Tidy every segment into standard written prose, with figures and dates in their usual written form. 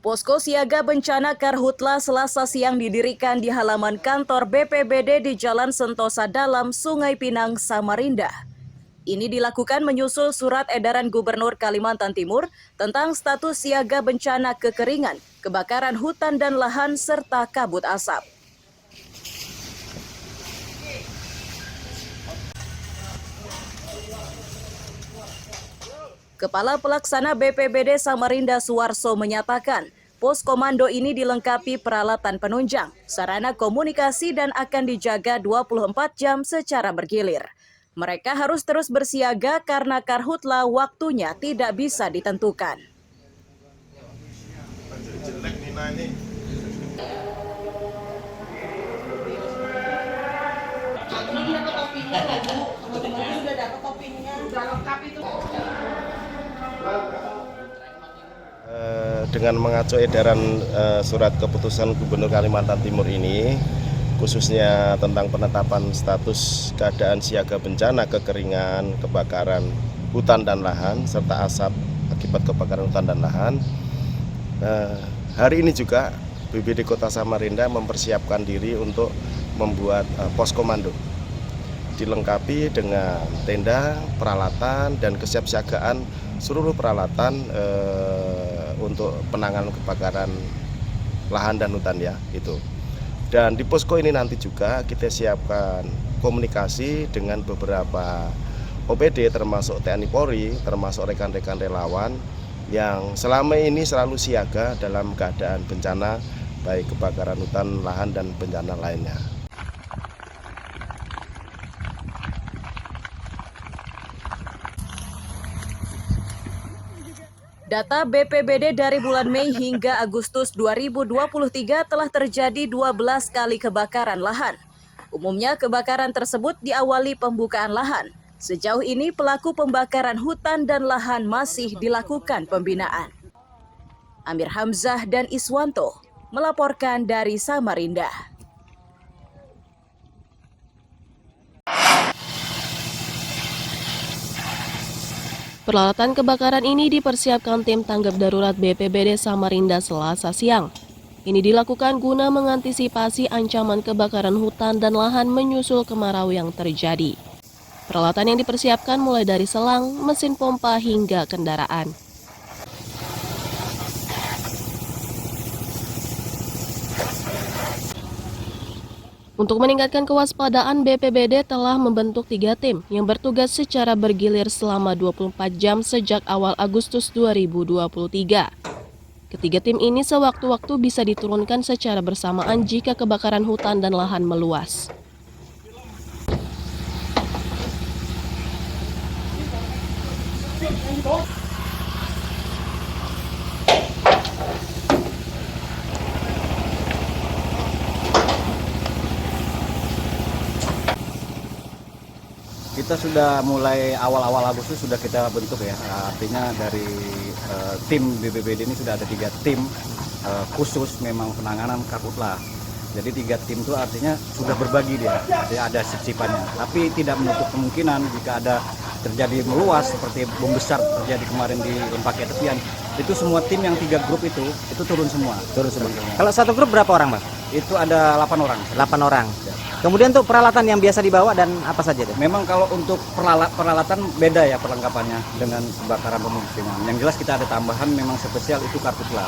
Posko Siaga Bencana Karhutla Selasa siang didirikan di halaman kantor BPBD di Jalan Sentosa Dalam, Sungai Pinang, Samarinda. Ini dilakukan menyusul surat edaran Gubernur Kalimantan Timur tentang status siaga bencana kekeringan, kebakaran hutan dan lahan, serta kabut asap. Kepala Pelaksana BPBD Samarinda Suwarso menyatakan, pos komando ini dilengkapi peralatan penunjang, sarana komunikasi dan akan dijaga 24 jam secara bergilir. Mereka harus terus bersiaga karena karhutla waktunya tidak bisa ditentukan. Dengan mengacu edaran surat keputusan Gubernur Kalimantan Timur ini, khususnya tentang penetapan status keadaan siaga bencana kekeringan, kebakaran hutan dan lahan, serta asap akibat kebakaran hutan dan lahan. Hari ini juga BPBD Kota Samarinda mempersiapkan diri untuk membuat pos komando, dilengkapi dengan tenda, peralatan, dan kesiapsiagaan seluruh peralatan untuk penanganan kebakaran lahan dan hutan ya itu. Dan di posko ini nanti juga kita siapkan komunikasi dengan beberapa OPD termasuk TNI Polri, termasuk rekan-rekan relawan yang selama ini selalu siaga dalam keadaan bencana baik kebakaran hutan, lahan dan bencana lainnya. Data BPBD dari bulan Mei hingga Agustus 2023 telah terjadi 12 kali kebakaran lahan. Umumnya kebakaran tersebut diawali pembukaan lahan. Sejauh ini pelaku pembakaran hutan dan lahan masih dilakukan pembinaan. Amir Hamzah dan Iswanto melaporkan dari Samarinda. Peralatan kebakaran ini dipersiapkan tim tanggap darurat BPBD Samarinda Selasa siang. Ini dilakukan guna mengantisipasi ancaman kebakaran hutan dan lahan menyusul kemarau yang terjadi. Peralatan yang dipersiapkan mulai dari selang, mesin pompa hingga kendaraan. Untuk meningkatkan kewaspadaan, BPBD telah membentuk 3 tim yang bertugas secara bergilir selama 24 jam sejak awal Agustus 2023. Ketiga tim ini sewaktu-waktu bisa diturunkan secara bersamaan jika kebakaran hutan dan lahan meluas. Kita sudah mulai awal-awal Agustus sudah kita bentuk ya, artinya dari tim BPBD ini sudah ada 3 tim khusus memang penanganan karhutla. Jadi 3 tim itu artinya sudah berbagi dia, artinya ada sip-sipannya. Tapi tidak menutup kemungkinan jika ada terjadi meluas seperti bom besar terjadi kemarin di Lempake Tepian, itu semua tim yang 3 grup itu turun semua. Kalau satu grup berapa orang, Bang? Itu ada 8 orang. 8 orang. Kemudian untuk peralatan yang biasa dibawa dan apa saja deh? Memang kalau untuk peralatan beda ya perlengkapannya dengan kebakaran pemukiman. Yang jelas kita ada tambahan memang spesial itu karhutla.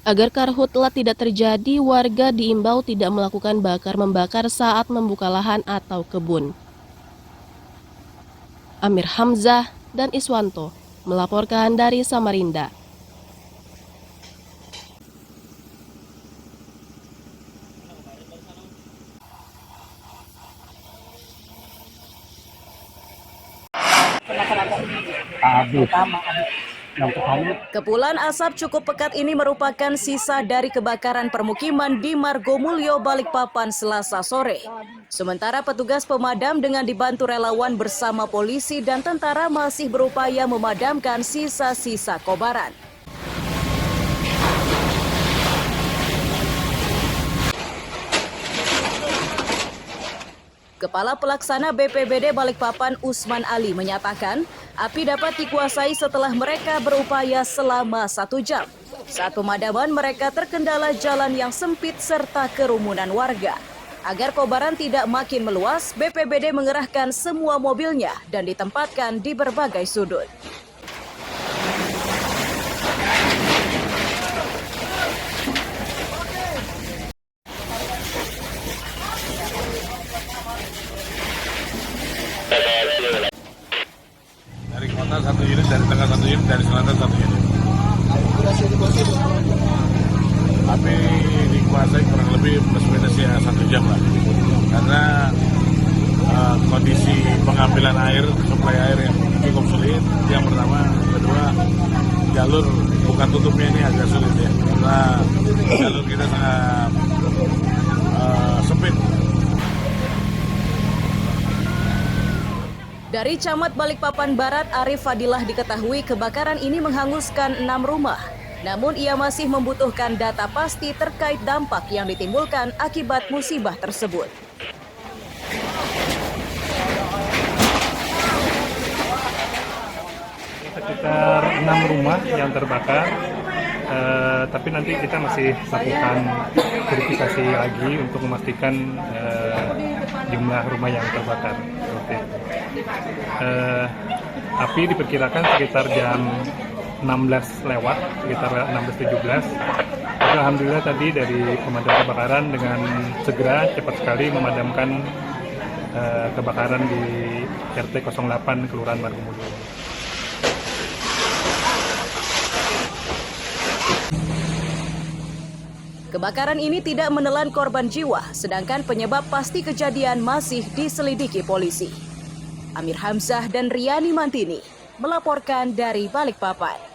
Agar karhutla tidak terjadi, warga diimbau tidak melakukan bakar-membakar saat membuka lahan atau kebun. Amir Hamzah dan Iswanto melaporkan dari Samarinda. Kepulan asap cukup pekat ini merupakan sisa dari kebakaran permukiman di Margomulyo, Balikpapan, Selasa sore. Sementara petugas pemadam dengan dibantu relawan bersama polisi dan tentara masih berupaya memadamkan sisa-sisa kobaran. Kepala Pelaksana BPBD Balikpapan Usman Ali menyatakan, api dapat dikuasai setelah mereka berupaya selama 1 jam. Saat pemadaman mereka terkendala jalan yang sempit serta kerumunan warga. Agar kobaran tidak makin meluas, BPBD mengerahkan semua mobilnya dan ditempatkan di berbagai sudut. Dari kota 1 unit, dari tengah 1 unit, dari selatan 1 unit. Api dikuasai kurang lebih plus minus ya 1 jam lah. Karena kondisi pengambilan air, suplai air yang cukup sulit. Yang pertama, kedua jalur bukan tutupnya ini agak sulit ya. Karena jalur kita sangat sempit. Dari Camat Balikpapan Barat, Arif Fadilah diketahui kebakaran ini menghanguskan 6 rumah. Namun ia masih membutuhkan data pasti terkait dampak yang ditimbulkan akibat musibah tersebut. Sekitar 6 rumah yang terbakar, tapi nanti kita masih lakukan verifikasi lagi untuk memastikan jumlah rumah yang terbakar. Api diperkirakan sekitar jam 16 lewat, sekitar 16.17. Alhamdulillah tadi dari pemadam kebakaran dengan segera cepat sekali memadamkan kebakaran di RT 08 Kelurahan Margomulyo. Kebakaran ini tidak menelan korban jiwa, sedangkan penyebab pasti kejadian masih diselidiki polisi. Amir Hamzah dan Riani Mantini melaporkan dari Balikpapan.